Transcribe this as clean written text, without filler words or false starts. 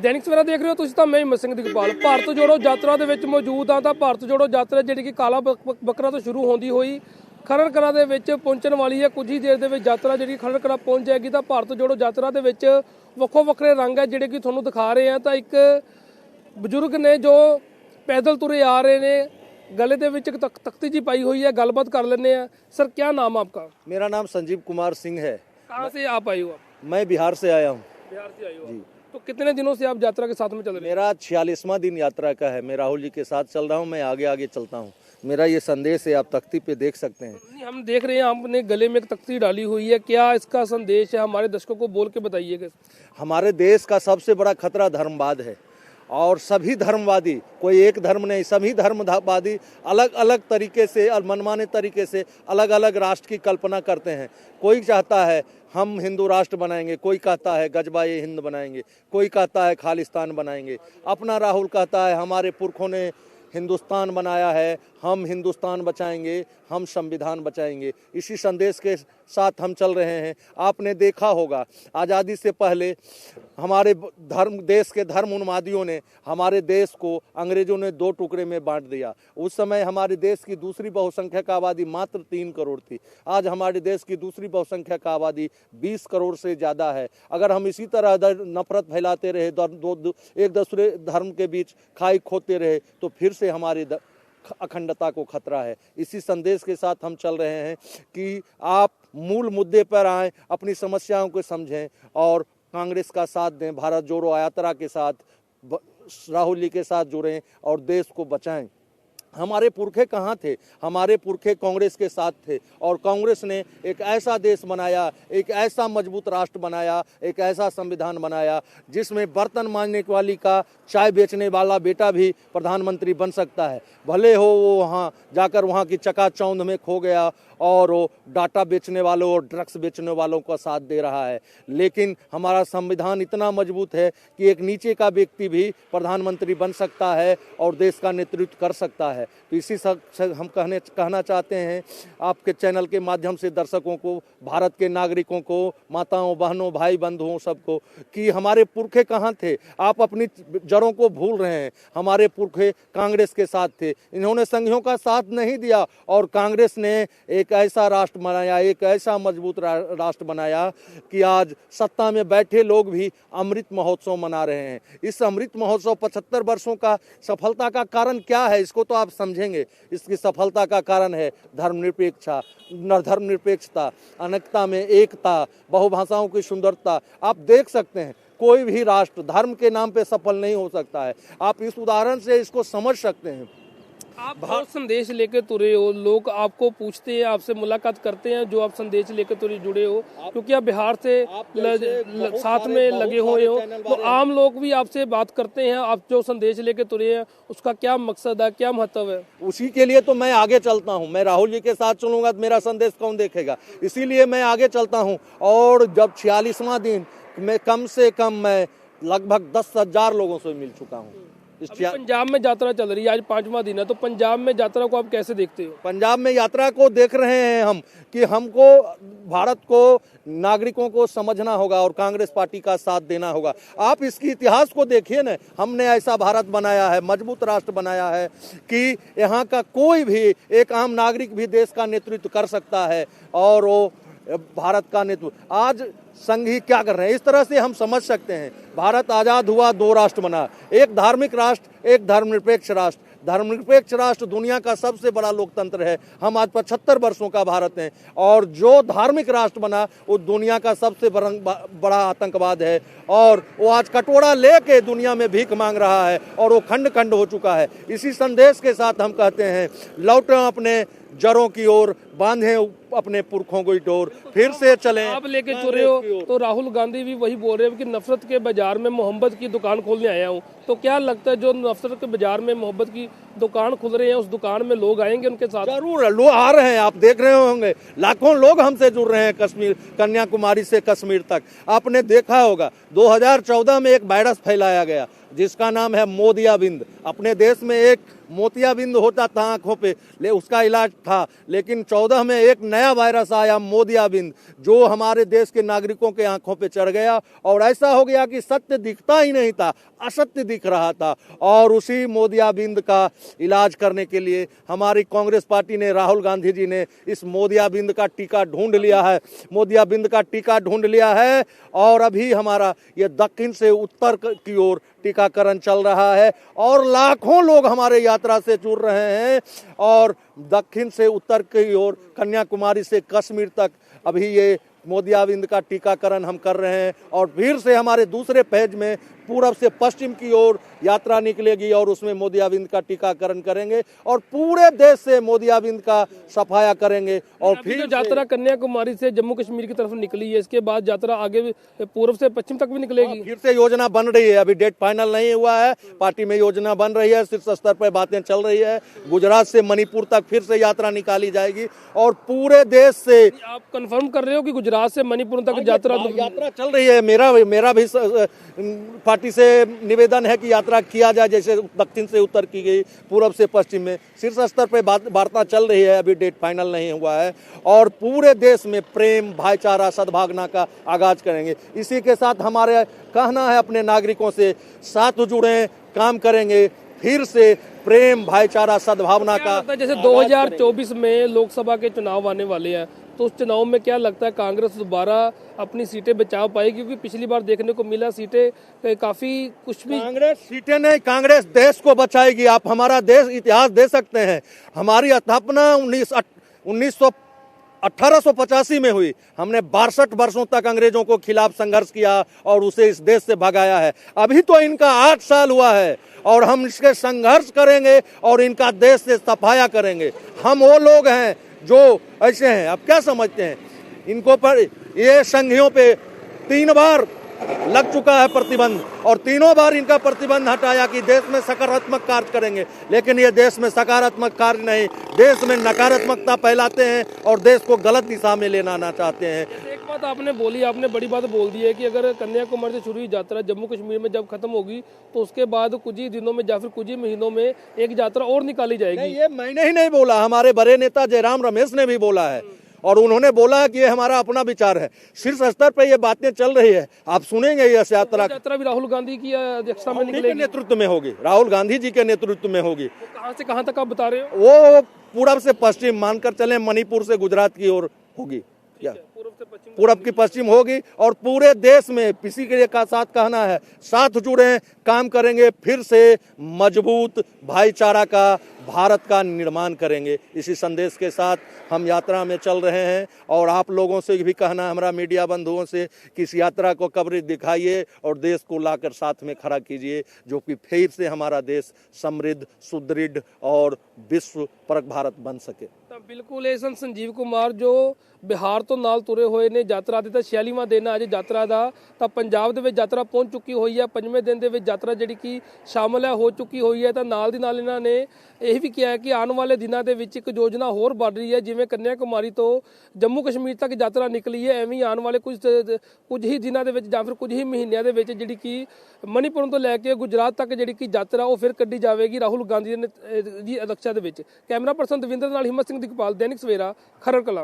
दैनिक सवेरा देख रहे हो ਤੁਸੀਂ ਤਾਂ ਮੈਂ ਹਿੰਮਤ ਸਿੰਘ ਦਿਗਪਾਲ। ਭਾਰਤ ਜੋੜੋ ਯਾਤਰਾ ਦੇ ਵਿੱਚ ਮੌਜੂਦ ਹਾਂ ਤਾਂ ਭਾਰਤ ਜੋੜੋ ਯਾਤਰਾ ਜਿਹੜੀ ਕਿ ਕਾਲਾ ਬੱਕਰਾ ਤੋਂ ਸ਼ੁਰੂ ਹੁੰਦੀ ਹੋਈ ਖਰੜ ਕਲਾਂ ਦੇ ਵਿੱਚ ਪਹੁੰਚਣ ਵਾਲੀ ਹੈ। ਕੁਝ ਹੀ ਦੇਰ ਦੇ ਵਿੱਚ ਯਾਤਰਾ ਜਿਹੜੀ ਖਰੜ ਕਲਾਂ ਪਹੁੰਚ ਜਾਏਗੀ ਤਾਂ ਭਾਰਤ ਜੋੜੋ ਯਾਤਰਾ ਦੇ ਵਿੱਚ ਵੱਖੋ ਵੱਖਰੇ ਰੰਗ ਹੈ ਜਿਹੜੇ ਕਿ ਤੁਹਾਨੂੰ ਦਿਖਾ ਰਹੇ ਆ। ਤਾਂ ਇੱਕ ਬਜ਼ੁਰਗ ਨੇ ਜੋ ਪੈਦਲ ਤੁਰੇ ਆ ਰਹੇ ਨੇ, गले ਦੇ ਵਿੱਚ तख्ती जी पाई हुई है, गलबात कर लेने हैं। सर क्या नाम आपका? मेरा नाम संजीव कुमार सिंह है। कहाँ से आप आए हो? मैं बिहार से आया हूँ। बिहार से आए हो जी। तो कितने दिनों से आप यात्रा के साथ में चल रहे हैं? मेरा 46वां दिन यात्रा का है। मैं राहुल जी के साथ चल रहा हूँ। मैं आगे आगे चलता हूँ। मेरा ये संदेश है, आप तख्ती पे देख सकते हैं। हम देख रहे हैं आपने गले में एक तख्ती डाली हुई है, क्या इसका संदेश है? हमारे दर्शकों को बोल के बताइएगा। हमारे देश का सबसे बड़ा खतरा धर्मवाद है और सभी धर्मवादी, कोई एक धर्म नहीं, सभी धर्मवादी अलग अलग तरीके से और मनमाने तरीके से अलग अलग राष्ट्र की कल्पना करते हैं। कोई चाहता है हम हिंदू राष्ट्र बनाएंगे, कोई कहता है गजबाए हिंद बनाएंगे, कोई कहता है खालिस्तान बनाएंगे। अपना राहुल कहता है हमारे पुरखों ने हिंदुस्तान बनाया है, हम हिंदुस्तान बचाएंगे, हम संविधान बचाएंगे। इसी संदेश के साथ हम चल रहे हैं। आपने देखा होगा आज़ादी से पहले हमारे देश के धर्म उन्मादियों ने हमारे देश को अंग्रेजों ने 2 टुकड़े में बांट दिया। उस समय हमारे देश की दूसरी बहुसंख्यक आबादी मात्र 3 करोड़ थी। आज हमारे देश की दूसरी बहुसंख्यक आबादी 20 करोड़ से ज़्यादा है। अगर हम इसी तरह नफरत फैलाते रहे, एक दूसरे धर्म के बीच खाई खोते रहे तो फिर से हमारी अखंडता को खतरा है। इसी संदेश के साथ हम चल रहे हैं कि आप मूल मुद्दे पर आएं, अपनी समस्याओं को समझें और कांग्रेस का साथ दें। भारत जोड़ो यात्रा के साथ राहुल जी के साथ जुड़ें और देश को बचाएं। हमारे पुरखे कहाँ थे? हमारे पुरखे कांग्रेस के साथ थे और कांग्रेस ने एक ऐसा देश बनाया, एक ऐसा मजबूत राष्ट्र बनाया, एक ऐसा संविधान बनाया जिसमें बर्तन मांजने वाली का चाय बेचने वाला बेटा भी प्रधानमंत्री बन सकता है। भले हो वो वहाँ जाकर वहाँ की चकाचौंध में खो गया और वो डाटा बेचने वालों और ड्रग्स बेचने वालों का साथ दे रहा है, लेकिन हमारा संविधान इतना मजबूत है कि एक नीचे का व्यक्ति भी प्रधानमंत्री बन सकता है और देश का नेतृत्व कर सकता है। तो इसी से हम कहना चाहते हैं आपके चैनल के माध्यम से दर्शकों को, भारत के नागरिकों को, माताओं बहनों भाई बंधुओं सबको कि हमारे पुरखे कहाँ थे? आप अपनी जड़ों को भूल रहे हैं। हमारे पुरखे कांग्रेस के साथ थे, इन्होंने संघियों का साथ नहीं दिया और कांग्रेस ने एक ऐसा राष्ट्र बनाया, एक ऐसा मजबूत राष्ट्र बनाया कि आज सत्ता में बैठे लोग भी अमृत महोत्सव मना रहे हैं। इस अमृत महोत्सव 75 वर्षों का सफलता का कारण क्या है, इसको तो आप समझेंगे। इसकी सफलता का कारण है धर्मनिरपेक्षता, अनेकता में एकता, बहुभाषाओं की सुंदरता। आप देख सकते हैं कोई भी राष्ट्र धर्म के नाम पे सफल नहीं हो सकता है। आप इस उदाहरण से इसको समझ सकते हैं। आप बहुत संदेश लेकर तुरे हो, लोग आपको पूछते हैं, आपसे मुलाकात करते हैं जो आप संदेश लेकर तुरे जुड़े हो, क्योंकि आप बिहार से साथ में लगे हुए हो, तो आम लोग भी आपसे बात करते हैं। आप जो संदेश लेकर तुरे हैं उसका क्या मकसद है, क्या महत्व है? उसी के लिए तो मैं आगे चलता हूँ। मैं राहुल जी के साथ चलूंगा तो मेरा संदेश कौन देखेगा, इसीलिए मैं आगे चलता हूँ। और जब 46वां दिन में कम से कम मैं लगभग 10,000 लोगों से मिल चुका हूँ। पंजाब में यात्रा चल रही है, आज 5वां दिन है, तो पंजाब में यात्रा को आप कैसे देखते हो? पंजाब में यात्रा को देख रहे हैं हम कि हमको भारत को नागरिकों को समझना होगा और कांग्रेस पार्टी का साथ देना होगा। आप इसकी इतिहास को देखिए ना, हमने ऐसा भारत बनाया है, मजबूत राष्ट्र बनाया है कि यहाँ का कोई भी एक आम नागरिक भी देश का नेतृत्व कर सकता है और वो भारत का नेतृत्व। आज संघी क्या कर रहे हैं, इस तरह से हम समझ सकते हैं। भारत आज़ाद हुआ, 2 राष्ट्र बना, एक धार्मिक राष्ट्र, एक धर्मनिरपेक्ष राष्ट्र। धर्मनिरपेक्ष राष्ट्र दुनिया का सबसे बड़ा लोकतंत्र है। हम आज 75 वर्षों का भारत हैं और जो धार्मिक राष्ट्र बना वो दुनिया का सबसे बड़ा आतंकवाद है और वो आज कटोरा लेके दुनिया में भीख मांग रहा है और वो खंड खंड हो चुका है। इसी संदेश के साथ हम कहते हैं लौटें अपने जड़ों की ओर, बांधे अपने पुरखों की डोर, फिर से चलें। आप लेके चुरे हो तो राहुल गांधी भी वही बोल रहे हैं कि नफरत के बाजार में मोहब्बत की दुकान खोलने आया हूँ। तो क्या लगता है जो नफरत के बाजार में मोहब्बत की दुकान खुल रहे हैं उस दुकान में लोग आएंगे उनके साथ? जरूर लोग आ रहे हैं, आप देख रहे होंगे लाखों लोग हमसे जुड़ रहे हैं। कश्मीर, कन्याकुमारी से कश्मीर तक आपने देखा होगा 2014 में एक वायरस फैलाया गया जिसका नाम है मोतियाबिंद। अपने देश में एक मोतियाबिंद होता था आंखों पे, उसका इलाज था, लेकिन 2014 में एक नया वायरस आया मोदियाबिंद, जो हमारे देश के नागरिकों के आंखों पे चढ़ गया और ऐसा हो गया कि सत्य दिखता ही नहीं था, असत्य दिख रहा था। और उसी मोदियाबिंद का इलाज करने के लिए हमारी कांग्रेस पार्टी ने, राहुल गांधी जी ने इस मोदियाबिंद का टीका ढूंढ लिया है, मोदियाबिंद का टीका ढूंढ लिया है। और अभी हमारा ये दक्षिण से उत्तर की ओर टीकाकरण चल रहा है और लाखों लोग हमारे यात्रा से जुड़ रहे हैं। और दक्षिण से उत्तर की ओर, कन्याकुमारी से कश्मीर तक अभी ये मोदियाबिंद का टीकाकरण हम कर रहे हैं। और फिर से हमारे दूसरे फेज में पूरब से पश्चिम की ओर यात्रा निकलेगी और उसमें मोदियाबिंद का टीकाकरण करेंगे और पूरे देश से मोदियाबिंद का सफाया करेंगे। और फिर जो यात्रा कन्याकुमारी से जम्मू कश्मीर की तरफ निकली है, इसके बाद यात्रा आगे पूर्व से पश्चिम तक भी निकलेगी। फिर से योजना बन रही है, अभी डेट फाइनल नहीं हुआ है, पार्टी में योजना बन रही है, शीर्ष स्तर पर बातें चल रही है। गुजरात से मणिपुर तक फिर से यात्रा निकाली जाएगी और पूरे देश से। आप कंफर्म कर रहे हो कि गुजरात से मणिपुर तक यात्रा चल रही है? मेरा भी पार्टी से निवेदन है कि यात्रा किया जाए, जैसे दक्षिण से उत्तर की गई, पूरब से पश्चिम में। शीर्ष स्तर पर वार्ता चल रही है, अभी डेट फाइनल नहीं हुआ है। और पूरे देश में प्रेम, भाईचारा, सद्भावना का आगाज करेंगे। इसी के साथ हमारे कहना है अपने नागरिकों से, साथ जुड़े, काम करेंगे, फिर से प्रेम, भाईचारा, सद्भावना का। जैसे 2024 में लोकसभा के चुनाव आने वाले हैं, तो उस चुनाव में क्या लगता है कांग्रेस दोबारा अपनी सीटें बचा पाएगी? क्योंकि पिछली बार देखने को मिला सीटें काफी कुछ भी। कांग्रेस सीटें नहीं, कांग्रेस देश को बचाएगी। आप हमारा देश इतिहास दे सकते हैं। हमारी स्थापना 1885 में हुई। हमने 62 वर्षों तक अंग्रेजों को खिलाफ संघर्ष किया और उसे इस देश से भगाया है। अभी तो इनका 8 साल हुआ है और हम इसके संघर्ष करेंगे और इनका देश से सफाया करेंगे। हम वो लोग हैं जो ऐसे हैं, आप क्या समझते हैं? इनको पर ये संघियों पे 3 बार लग चुका है प्रतिबंध और तीनों बार इनका प्रतिबंध हटाया कि देश में सकारात्मक कार्य करेंगे, लेकिन ये देश में सकारात्मक कार्य नहीं, देश में नकारात्मकता फैलाते हैं और देश को गलत दिशा में लेना चाहते हैं। एक बात आपने बोली, आपने बड़ी बात बोल दी है कि अगर कन्याकुमारी से शुरू हुई यात्रा जम्मू कश्मीर में जब खत्म होगी तो उसके बाद कुछ ही दिनों में या फिर कुछ ही महीनों में एक यात्रा और निकाली जाएगी। ये मैंने ही नहीं बोला, हमारे बड़े नेता जयराम रमेश ने भी बोला है और उन्होंने बोला कि ये हमारा अपना विचार है। शीर्ष स्तर पर ये बातें चल रही है, आप सुनेंगे। ये यात्रा भी राहुल गांधी की अध्यक्षता में निकलेगी, नेतृत्व में होगी, राहुल गांधी जी के नेतृत्व में होगी। कहां से कहां तक आप बता रहे हो? वो पूरब से पश्चिम मानकर चले, मणिपुर से गुजरात की ओर होगी, क्या पूरब की पश्चिम होगी। और पूरे देश में किसी के का साथ कहना है, साथ जुड़े, काम करेंगे, फिर से मजबूत भाईचारा का भारत का निर्माण करेंगे। इसी संदेश के साथ हम यात्रा में चल रहे हैं और आप लोगों से भी कहना, हमारा मीडिया बंधुओं से, कि इस यात्रा को कवरेज दिखाइए और देश को लाकर साथ में खड़ा कीजिए, जो कि फिर से हमारा देश समृद्ध, सुदृढ़ और विश्व परक भारत बन सके। बिल्कुल ਇਹ ਸੰਜੀਵ ਕੁਮਾਰ ਜੋ ਬਿਹਾਰ ਤੋਂ ਨਾਲ ਤੁਰੇ ਹੋਏ ਨੇ ਯਾਤਰਾ ਦੇ ਤਾਂ 46ਵਾਂ ਦਿਨ ਅੱਜ ਯਾਤਰਾ ਦਾ, ਤਾਂ ਪੰਜਾਬ ਦੇ ਵਿੱਚ ਯਾਤਰਾ ਪਹੁੰਚ ਚੁੱਕੀ ਹੋਈ ਹੈ। 5ਵੇਂ ਦਿਨ ਦੇ ਵਿੱਚ ਯਾਤਰਾ ਜਿਹੜੀ ਕਿ ਸ਼ਾਮਲ ਹੈ ਹੋ ਚੁੱਕੀ ਹੋਈ ਹੈ। ਤਾਂ ਨਾਲ ਦੀ ਨਾਲ ਇਹਨਾਂ ਨੇ ਇਹ ਵੀ ਕਿਹਾ ਹੈ ਕਿ ਆਉਣ ਵਾਲੇ ਦਿਨਾਂ ਦੇ ਵਿੱਚ ਇੱਕ ਯੋਜਨਾ ਹੋਰ ਬਣ ਰਹੀ ਹੈ, ਜਿਵੇਂ ਕੰਨਿਆਕੁਮਾਰੀ ਤੋਂ ਜੰਮੂ ਕਸ਼ਮੀਰ ਤੱਕ ਯਾਤਰਾ ਨਿਕਲੀ ਹੈ, ਐਵੇਂ ਆਉਣ ਵਾਲੇ ਕੁਝ ਹੀ ਦਿਨਾਂ ਦੇ ਵਿੱਚ ਜਾਂ ਫਿਰ ਕੁਝ ਹੀ ਮਹੀਨਿਆਂ ਦੇ ਵਿੱਚ ਜਿਹੜੀ ਕਿ ਮਣੀਪੁਰ ਤੋਂ ਲੈ ਕੇ ਗੁਜਰਾਤ ਤੱਕ ਜਿਹੜੀ ਕਿ ਯਾਤਰਾ ਉਹ ਫਿਰ ਕੱਢੀ ਜਾਵੇਗੀ ਰਾਹੁਲ ਗਾਂਧੀ ਦੀ ਅध्यक्षता ਦੇ ਵਿੱਚ। ਕੈਮਰਾ ਪਰਸਨ ਦਵਿੰਦਰ ਨਾਲ ਹਿੰਮਤ ਸਿੰਘ ਦਿਗਪਾਲ, दैनिक सवेरा, खरड़ कलां।